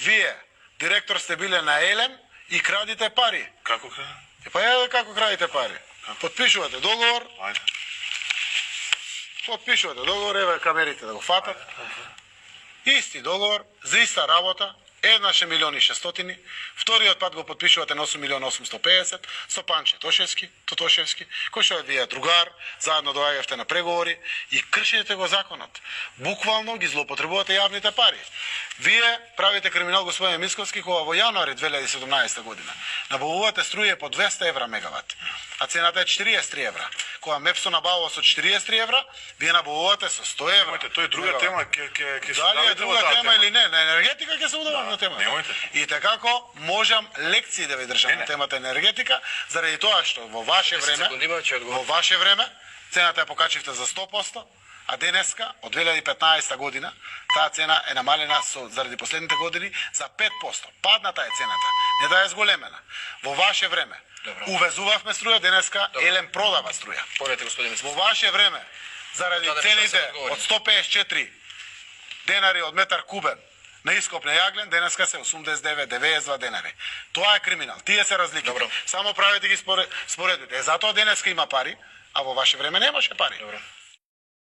Вие, директор сте биле на Елем и крадите пари. Како крадам? Па ја како крадите пари? Подпишувате договор, Ајде. подпишувате договор, еве камерите да го фатат. Исти договор, за иста работа, еднаш е 1.600.000, вториот пат го подпишувате на 8.850.000 со Панче Тотошевски, кој што е вие другар, заедно доаѓавте на преговори и кршите го законот. Буквално ги злоупотребувате јавните пари. Вие правите криминал, господин Мисковски, кога во јануари 2017 година набавувате струја по 200 евра мегават, а цената е 43 евра. Кога Мепсо набавува со 43 евра, вие набавувате со 100 евра. Тоа е друга тема, ќе се Дали е давите друга тема или не? На енергетика ќе се удавам на тема. Немојте. И така можам лекции да ви држам на темата енергетика, заради тоа што во ваше време цената ја покачивте за 100%, а денеска од 2015 година таа цена е намалена заради последните години за 5%. Падната е цената, не да е зголемена. Во ваше време увезувавме струја, денеска Елем продава струја. Во ваше време заради цените од 154 денари од метар кубен на ископ на јаглен, денеска се 89-92 денари. Тоа е криминал. Тие се разликите. Само правите ги споредите. Затоа денеска има пари, а во ваше време немаше пари.